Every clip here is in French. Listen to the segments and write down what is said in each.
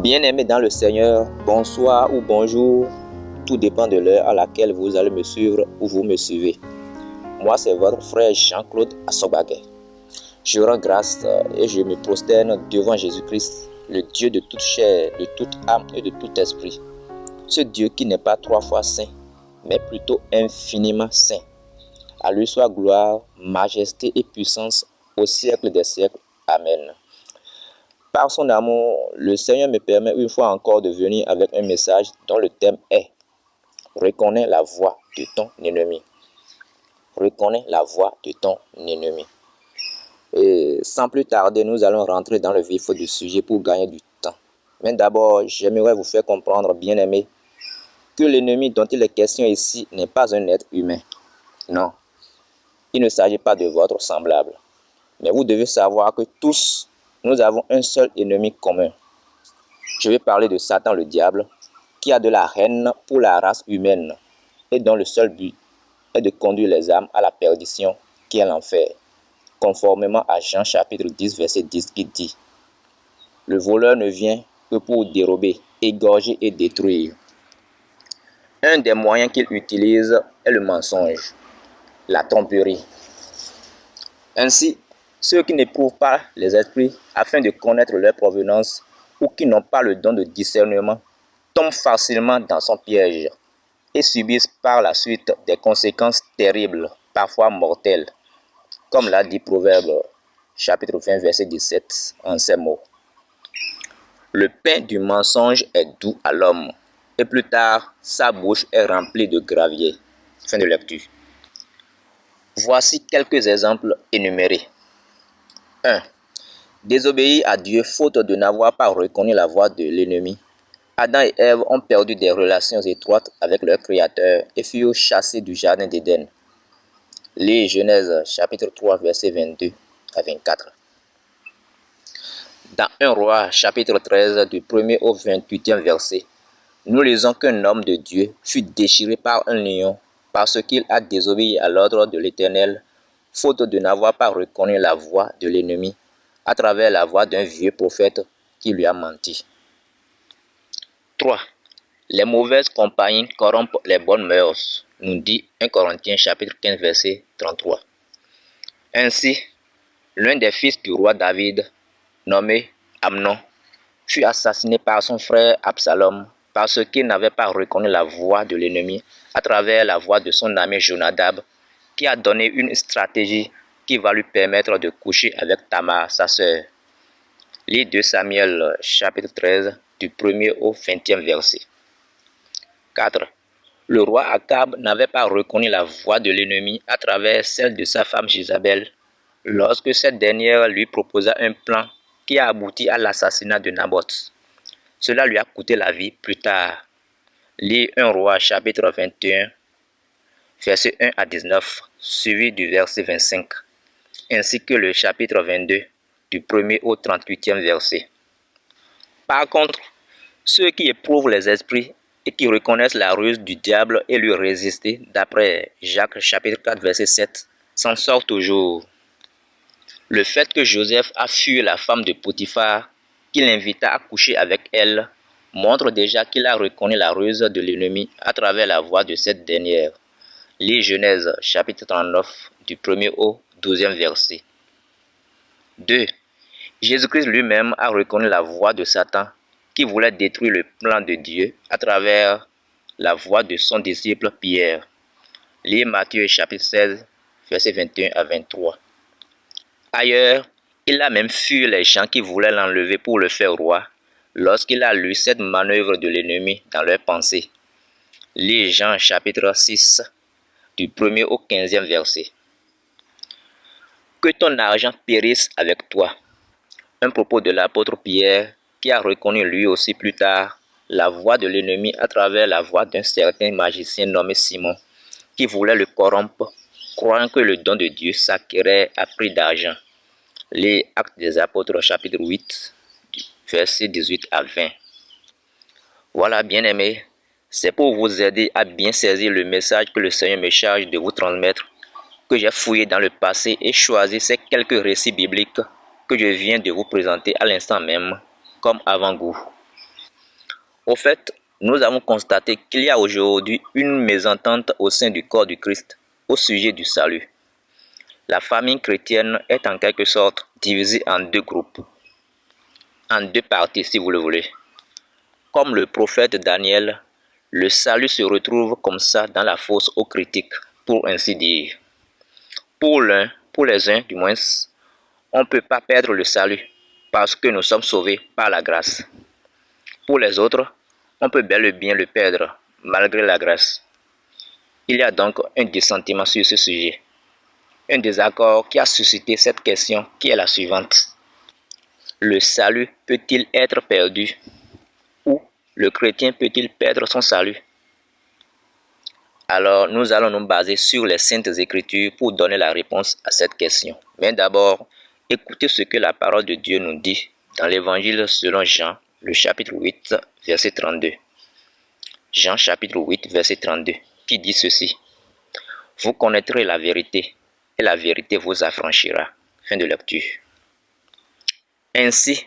Bien-aimés dans le Seigneur, bonsoir ou bonjour, tout dépend de l'heure à laquelle vous allez me suivre ou vous me suivez. Moi, c'est votre frère Jean-Claude Assobagué. Je rends grâce et je me prosterne devant Jésus-Christ, le Dieu de toute chair, de toute âme et de tout esprit. Ce Dieu qui n'est pas 3 fois saint, mais plutôt infiniment saint. À lui soit gloire, majesté et puissance au siècle des siècles. Amen. Par son amour, le Seigneur me permet une fois encore de venir avec un message dont le thème est « Reconnais la voix de ton ennemi ». Reconnais la voix de ton ennemi. Et sans plus tarder, nous allons rentrer dans le vif du sujet pour gagner du temps. Mais d'abord, j'aimerais vous faire comprendre, bien-aimés, que l'ennemi dont il est question ici n'est pas un être humain. Non, il ne s'agit pas de votre semblable. Mais vous devez savoir que tous, nous avons un seul ennemi commun. Je vais parler de Satan le diable, qui a de la haine pour la race humaine et dont le seul but est de conduire les âmes à la perdition qui est l'enfer, conformément à Jean chapitre 10 verset 10 qui dit « Le voleur ne vient que pour dérober, égorger et détruire ». Un des moyens qu'il utilise est le mensonge, la tromperie. Ainsi, ceux qui n'éprouvent pas les esprits afin de connaître leur provenance ou qui n'ont pas le don de discernement tombent facilement dans son piège et subissent par la suite des conséquences terribles, parfois mortelles, comme l'a dit Proverbe chapitre 20 verset 17 en ces mots. Le pain du mensonge est doux à l'homme, et plus tard, sa bouche est remplie de gravier. Fin de lecture. Voici quelques exemples énumérés. 1. Désobéir à Dieu faute de n'avoir pas reconnu la voix de l'ennemi. Adam et Ève ont perdu des relations étroites avec leur Créateur et furent chassés du jardin d'Éden. Lis Genèse chapitre 3 verset 22 à 24. Dans 1 Roi chapitre 13 du 1er au 28e verset, nous lisons qu'un homme de Dieu fut déchiré par un lion parce qu'il a désobéi à l'ordre de l'Éternel, faute de n'avoir pas reconnu la voix de l'ennemi à travers la voix d'un vieux prophète qui lui a menti. 3. Les mauvaises compagnies corrompent les bonnes mœurs, nous dit 1 Corinthiens chapitre 15 verset 33. Ainsi, l'un des fils du roi David, nommé Amnon, fut assassiné par son frère Absalom parce qu'il n'avait pas reconnu la voix de l'ennemi à travers la voix de son ami Jonadab, qui a donné une stratégie qui va lui permettre de coucher avec Tamar, sa sœur. Lis 2 Samuel chapitre 13 du 1er au 20e verset. 4. Le roi Akab n'avait pas reconnu la voix de l'ennemi à travers celle de sa femme Jézabel, lorsque cette dernière lui proposa un plan qui a abouti à l'assassinat de Naboth. Cela lui a coûté la vie plus tard. Lis 1 Roi chapitre 21, verset 1 à 19, suivi du verset 25, ainsi que le chapitre 22, du 1er au 38e verset. Par contre, ceux qui éprouvent les esprits et qui reconnaissent la ruse du diable et lui résister, d'après Jacques chapitre 4 verset 7, s'en sortent toujours. Le fait que Joseph a fui la femme de Potiphar, qu'il invita à coucher avec elle, montre déjà qu'il a reconnu la ruse de l'ennemi à travers la voix de cette dernière. Lis Genèse chapitre 39 du 1er au 12e verset. 2. Jésus-Christ lui-même a reconnu la voix de Satan qui voulait détruire le plan de Dieu à travers la voix de son disciple Pierre. Lis Matthieu chapitre 16 verset 21 à 23. Ailleurs, il a même fui les gens qui voulaient l'enlever pour le faire roi lorsqu'il a lu cette manœuvre de l'ennemi dans leurs pensées. Lis Jean chapitre 6 du 1er au 15e verset. Que ton argent périsse avec toi. Un propos de l'apôtre Pierre qui a reconnu lui aussi plus tard la voix de l'ennemi à travers la voix d'un certain magicien nommé Simon qui voulait le corrompre, croyant que le don de Dieu s'acquérait à prix d'argent. Les Actes des Apôtres chapitre 8, versets 18 à 20. Voilà, bien-aimés, c'est pour vous aider à bien saisir le message que le Seigneur me charge de vous transmettre que j'ai fouillé dans le passé et choisi ces quelques récits bibliques que je viens de vous présenter à l'instant même comme avant-goût. Au fait, nous avons constaté qu'il y a aujourd'hui une mésentente au sein du corps du Christ au sujet du salut. La famille chrétienne est en quelque sorte divisée en deux groupes, en deux parties si vous le voulez. Comme le prophète Daniel, le salut se retrouve comme ça dans la fosse aux critiques, pour ainsi dire. Pour les uns du moins, on ne peut pas perdre le salut parce que nous sommes sauvés par la grâce. Pour les autres, on peut bel et bien le perdre malgré la grâce. Il y a donc un dissentiment sur ce sujet. Un désaccord qui a suscité cette question qui est la suivante. Le salut peut-il être perdu? Ou le chrétien peut-il perdre son salut? Alors nous allons nous baser sur les Saintes Écritures pour donner la réponse à cette question. Mais d'abord, écoutez ce que la parole de Dieu nous dit dans l'Évangile selon Jean, le chapitre 8, verset 32. Jean chapitre 8, verset 32, qui dit ceci. Vous connaîtrez la vérité, et la vérité vous affranchira. Fin de lecture. Ainsi,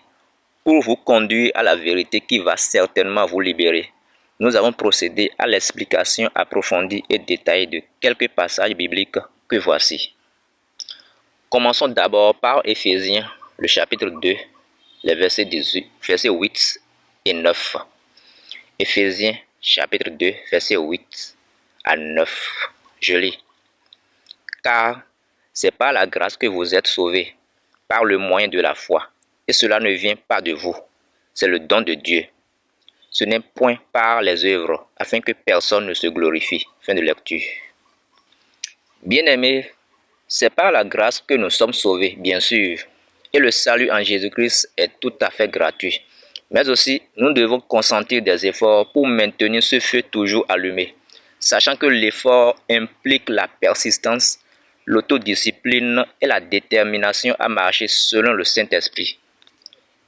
pour vous conduire à la vérité qui va certainement vous libérer, nous avons procédé à l'explication approfondie et détaillée de quelques passages bibliques que voici. Commençons d'abord par Éphésiens, le chapitre 2, les versets 8 et 9. Éphésiens, chapitre 2, versets 8 à 9. Je lis. Car c'est par la grâce que vous êtes sauvés, par le moyen de la foi, et cela ne vient pas de vous, c'est le don de Dieu. Ce n'est point par les œuvres, afin que personne ne se glorifie. Fin de lecture. Bien-aimés, c'est par la grâce que nous sommes sauvés, bien sûr, et le salut en Jésus-Christ est tout à fait gratuit. Mais aussi, nous devons consentir des efforts pour maintenir ce feu toujours allumé, sachant que l'effort implique la persistance, l'autodiscipline et la détermination à marcher selon le Saint-Esprit.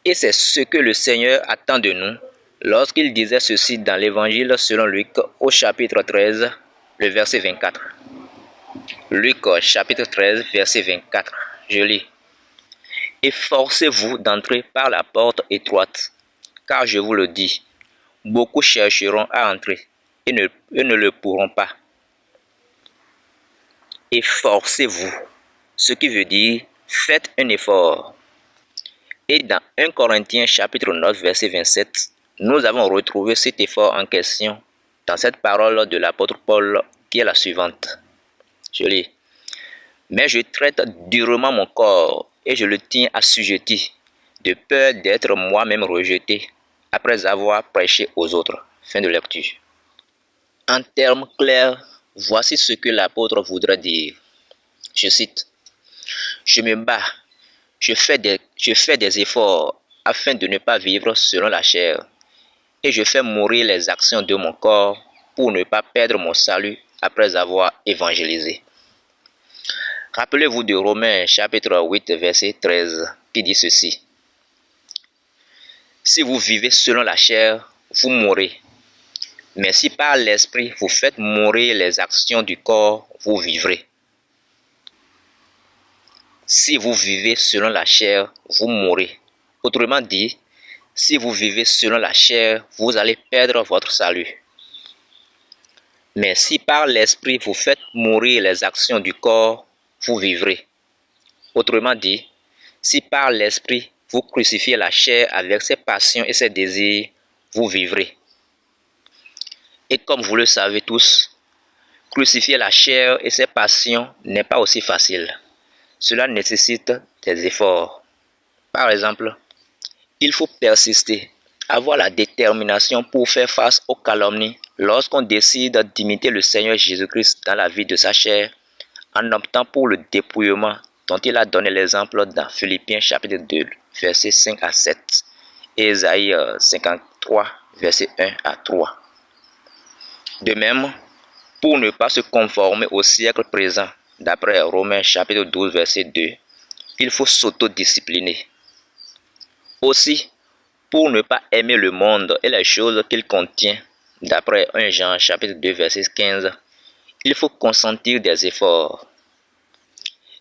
Et c'est ce que le Seigneur attend de nous lorsqu'il disait ceci dans l'Évangile selon Luc au chapitre 13, le verset 24. Luc chapitre 13, verset 24. Je lis. Efforcez-vous d'entrer par la porte étroite, car je vous le dis, beaucoup chercheront à entrer et ne le pourront pas. Efforcez-vous, ce qui veut dire faites un effort. Et dans 1 Corinthiens chapitre 9 verset 27, nous avons retrouvé cet effort en question dans cette parole de l'apôtre Paul qui est la suivante. Je lis. Mais je traite durement mon corps et je le tiens assujetti, de peur d'être moi-même rejeté après avoir prêché aux autres. Fin de lecture. En termes clairs, voici ce que l'apôtre voudrait dire. Je cite. Je me bats, je fais des efforts afin de ne pas vivre selon la chair, et je fais mourir les actions de mon corps pour ne pas perdre mon salut après avoir évangélisé. Rappelez-vous de Romains chapitre 8 verset 13 qui dit ceci. Si vous vivez selon la chair, vous mourrez. Mais si par l'esprit vous faites mourir les actions du corps, vous vivrez. Si vous vivez selon la chair, vous mourrez. Autrement dit, si vous vivez selon la chair, vous allez perdre votre salut. Mais si par l'esprit vous faites mourir les actions du corps, vous vivrez. Autrement dit, si par l'esprit vous crucifiez la chair avec ses passions et ses désirs, vous vivrez. Et comme vous le savez tous, crucifier la chair et ses passions n'est pas aussi facile. Cela nécessite des efforts. Par exemple, il faut persister, avoir la détermination pour faire face aux calomnies lorsqu'on décide d'imiter le Seigneur Jésus-Christ dans la vie de sa chair, en optant pour le dépouillement dont il a donné l'exemple dans Philippiens chapitre 2, versets 5 à 7, et Ésaïe 53, versets 1 à 3. De même, pour ne pas se conformer au siècle présent, d'après Romains chapitre 12, verset 2, il faut s'autodiscipliner. Aussi, pour ne pas aimer le monde et les choses qu'il contient, d'après 1 Jean chapitre 2, verset 15, il faut consentir des efforts.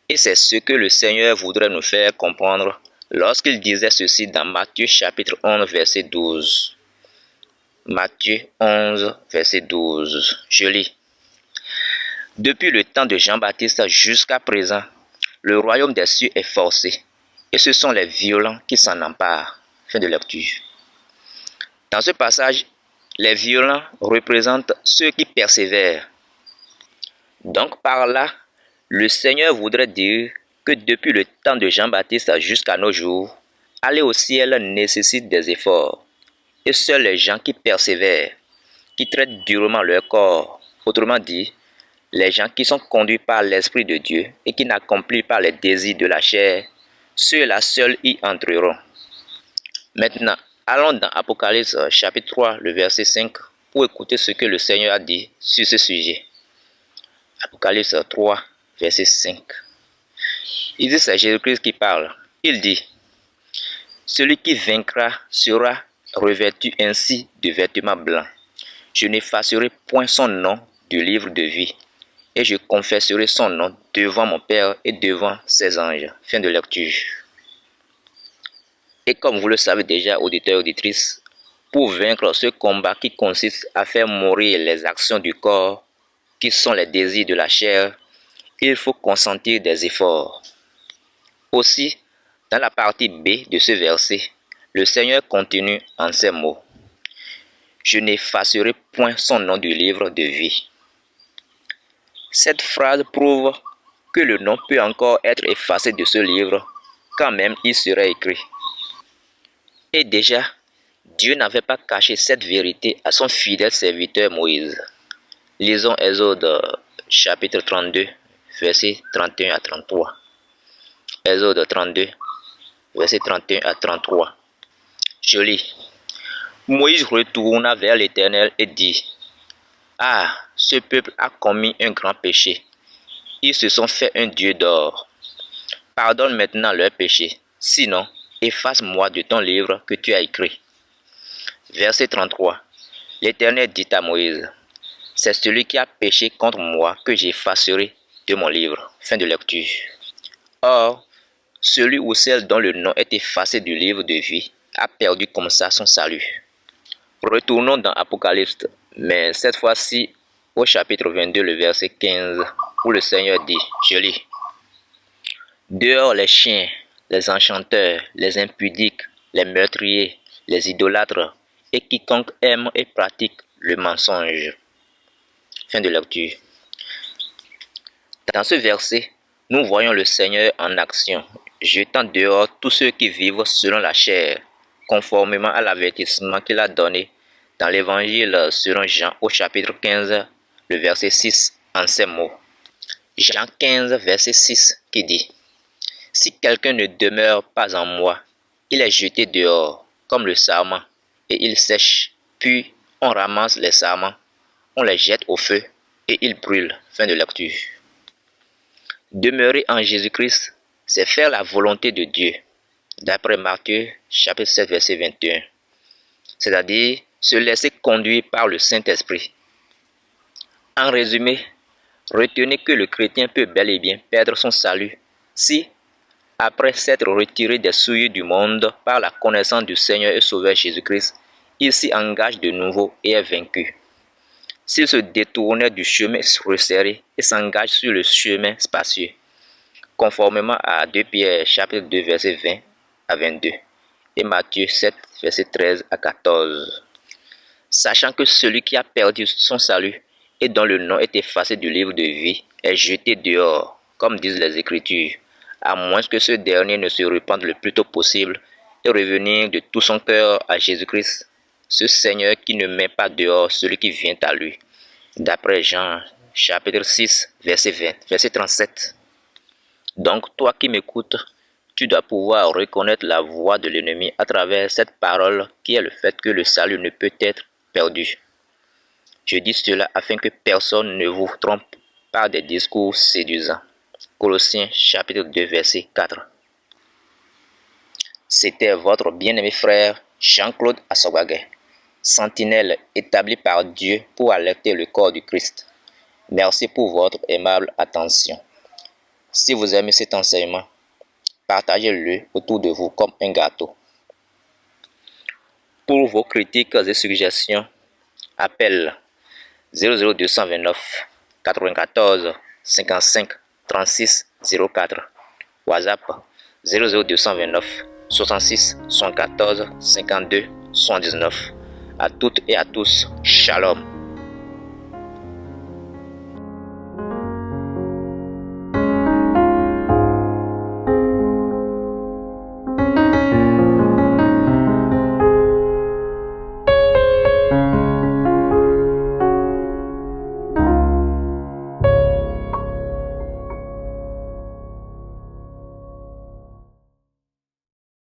Et c'est ce que le Seigneur voudrait nous faire comprendre lorsqu'il disait ceci dans Matthieu chapitre 11, verset 12. Matthieu 11, verset 12. Je lis. Depuis le temps de Jean-Baptiste jusqu'à présent, le royaume des cieux est forcé, et ce sont les violents qui s'en emparent. Fin de lecture. Dans ce passage, les violents représentent ceux qui persévèrent. Donc par là, le Seigneur voudrait dire que depuis le temps de Jean-Baptiste jusqu'à nos jours, aller au ciel nécessite des efforts. Et seuls les gens qui persévèrent, qui traitent durement leur corps, autrement dit, les gens qui sont conduits par l'Esprit de Dieu et qui n'accomplissent pas les désirs de la chair, ceux-là seuls y entreront. Maintenant, allons dans Apocalypse chapitre 3, le verset 5, pour écouter ce que le Seigneur a dit sur ce sujet. Apocalypse 3, verset 5. Il dit, c'est Jésus-Christ qui parle. Il dit, « Celui qui vaincra sera revêtu ainsi de vêtements blancs. Je n'effacerai point son nom du livre de vie, et je confesserai son nom devant mon Père et devant ses anges. » Fin de lecture. Et comme vous le savez déjà, auditeurs et auditrices, pour vaincre ce combat qui consiste à faire mourir les actions du corps, qui sont les désirs de la chair, il faut consentir des efforts. Aussi, dans la partie B de ce verset, le Seigneur continue en ces mots. « Je n'effacerai point son nom du livre de vie. » Cette phrase prouve que le nom peut encore être effacé de ce livre, quand même il serait écrit. Et déjà, Dieu n'avait pas caché cette vérité à son fidèle serviteur Moïse. Lisons Exode chapitre 32, versets 31 à 33. Exode 32, versets 31 à 33. Je lis. Moïse retourna vers l'Éternel et dit, « Ah, ce peuple a commis un grand péché. Ils se sont fait un dieu d'or. Pardonne maintenant leur péché, sinon efface-moi de ton livre que tu as écrit. » Verset 33. L'Éternel dit à Moïse, « C'est celui qui a péché contre moi que j'effacerai de mon livre. » Fin de lecture. Or, celui ou celle dont le nom est effacé du livre de vie a perdu comme ça son salut. Retournons dans Apocalypse, mais cette fois-ci au chapitre 22, le verset 15, où le Seigneur dit, je lis, « Dehors les chiens, les enchanteurs, les impudiques, les meurtriers, les idolâtres, et quiconque aime et pratique le mensonge. » Fin de lecture. Dans ce verset, nous voyons le Seigneur en action, jetant dehors tous ceux qui vivent selon la chair, conformément à l'avertissement qu'il a donné dans l'évangile selon Jean au chapitre 15, le verset 6, en ces mots. Jean 15, verset 6, qui dit, « Si quelqu'un ne demeure pas en moi, il est jeté dehors, comme le sarment, et il sèche, puis on ramasse les sarments, on les jette au feu, et ils brûlent. » Fin de lecture. Demeurer en Jésus-Christ, c'est faire la volonté de Dieu, d'après Matthieu chapitre 7, verset 21. C'est-à-dire se laisser conduire par le Saint-Esprit. En résumé, retenez que le chrétien peut bel et bien perdre son salut si, après s'être retiré des souillures du monde par la connaissance du Seigneur et Sauveur Jésus-Christ, il s'y engage de nouveau et est vaincu. S'il se détournait du chemin resserré et s'engage sur le chemin spacieux, conformément à 2 Pierre chapitre 2 verset 20 à 22 et Matthieu 7 verset 13 à 14. Sachant que celui qui a perdu son salut et dont le nom est effacé du livre de vie est jeté dehors, comme disent les Écritures, à moins que ce dernier ne se repente le plus tôt possible et revenir de tout son cœur à Jésus-Christ, ce Seigneur qui ne met pas dehors celui qui vient à lui. D'après Jean chapitre 6 verset 20, verset 37. Donc toi qui m'écoutes, tu dois pouvoir reconnaître la voix de l'ennemi à travers cette parole qui est le fait que le salut ne peut être perdu. Je dis cela afin que personne ne vous trompe par des discours séduisants. Colossiens chapitre 2 verset 4. C'était votre bien-aimé frère Jean-Claude Assobagué, sentinelle établi par Dieu pour alerter le corps du Christ. Merci pour votre aimable attention. Si vous aimez cet enseignement, partagez-le autour de vous comme un gâteau. Pour vos critiques et suggestions, appel 00229 94 55 36 04. WhatsApp 00229 66 74 52 79. À toutes et à tous, shalom.